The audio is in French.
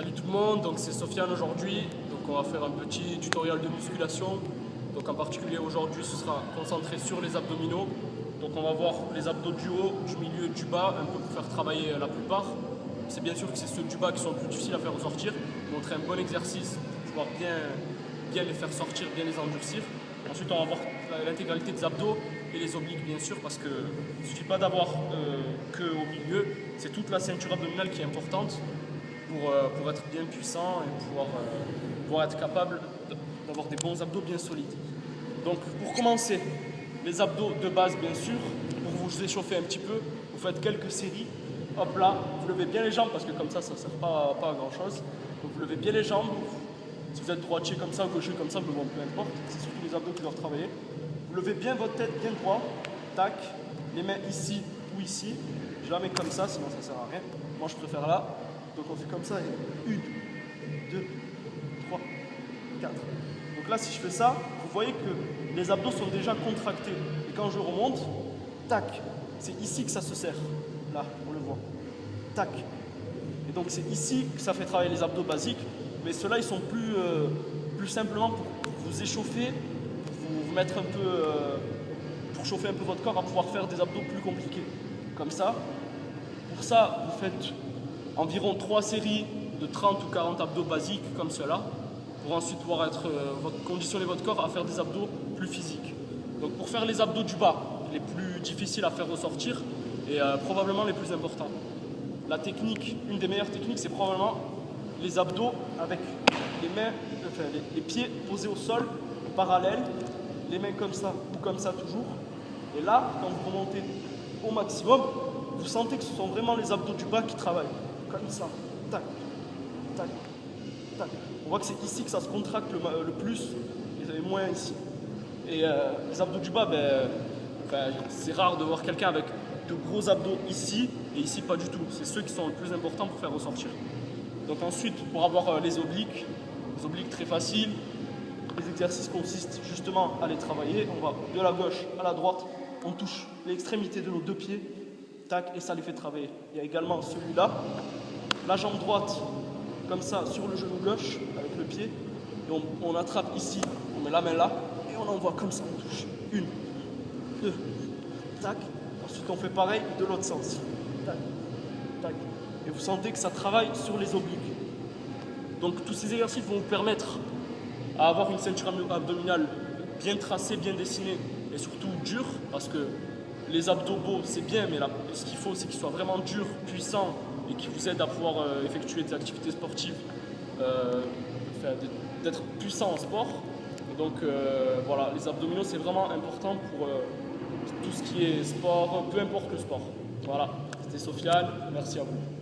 Salut tout le monde, donc c'est Sofiane aujourd'hui. Donc on va faire un petit tutoriel de musculation. Donc en particulier aujourd'hui ce sera concentré sur les abdominaux. Donc on va voir les abdos du haut, du milieu, du bas, un peu pour faire travailler la plupart. C'est bien sûr que c'est ceux du bas qui sont le plus difficiles à faire ressortir. Montrer un bon exercice pour pouvoir bien les faire sortir, bien les endurcir. Ensuite on va voir l'intégralité des abdos et les obliques bien sûr, parce qu'il ne suffit pas d'avoir que au milieu, c'est toute la ceinture abdominale qui est importante pour être bien puissant et pouvoir être capable d'avoir des bons abdos bien solides. Donc pour commencer, les abdos de base bien sûr, pour vous échauffer un petit peu, vous faites quelques séries. Hop là, vous levez bien les jambes parce que comme ça ne sert pas à grand chose. Donc vous levez bien les jambes. Si vous êtes droitier comme ça ou gaucher comme ça, peu importe, c'est surtout les abdos qui doivent travailler. Vous levez bien votre tête bien droit, tac, les mains ici ou ici. Je la mets comme ça, sinon ça ne sert à rien. Moi je préfère là. Donc on fait comme ça, 1, 2, 3, 4. Donc là si je fais ça, vous voyez que les abdos sont déjà contractés. Et quand je remonte, tac, c'est ici que ça se serre. Là, on le voit. Tac. Et donc c'est ici que ça fait travailler les abdos basiques. Mais ceux-là, ils sont plus simplement pour vous échauffer, pour vous mettre un peu, pour chauffer un peu votre corps à pouvoir faire des abdos plus compliqués. Comme ça. Pour ça, vous faites environ 3 séries de 30 ou 40 abdos basiques comme cela, pour ensuite pouvoir conditionner votre corps à faire des abdos plus physiques. Donc pour faire les abdos du bas, les plus difficiles à faire ressortir et probablement les plus importants. La technique, une des meilleures techniques, c'est probablement les abdos avec les pieds posés au sol, parallèles, les mains comme ça ou comme ça toujours. Et là, quand vous remontez au maximum, vous sentez que ce sont vraiment les abdos du bas qui travaillent. Comme ça, tac, tac, tac. On voit que c'est ici que ça se contracte le plus et moins ici. Et les abdos du bas, c'est rare de voir quelqu'un avec de gros abdos ici et ici pas du tout. C'est ceux qui sont le plus importants pour faire ressortir. Donc ensuite, pour avoir les obliques très faciles, les exercices consistent justement à les travailler. On va de la gauche à la droite, on touche l'extrémité de nos deux pieds, tac, et ça les fait travailler. Il y a également celui-là, la jambe droite, comme ça, sur le genou gauche, avec le pied, et on attrape ici, on met la main là, et on envoie comme ça, on touche. 1, 2, tac. Ensuite, on fait pareil de l'autre sens. Tac, tac. Et vous sentez que ça travaille sur les obliques. Donc tous ces exercices vont vous permettre à avoir une ceinture abdominale bien tracée, bien dessinée et surtout dure, parce que les abdos beaux c'est bien, mais ce qu'il faut c'est qu'ils soient vraiment durs, puissants et qui vous aident à pouvoir effectuer des activités sportives, d'être puissant en sport. Et donc voilà, les abdominaux c'est vraiment important pour tout ce qui est sport, peu importe le sport. Voilà, c'était Sofiane, merci à vous.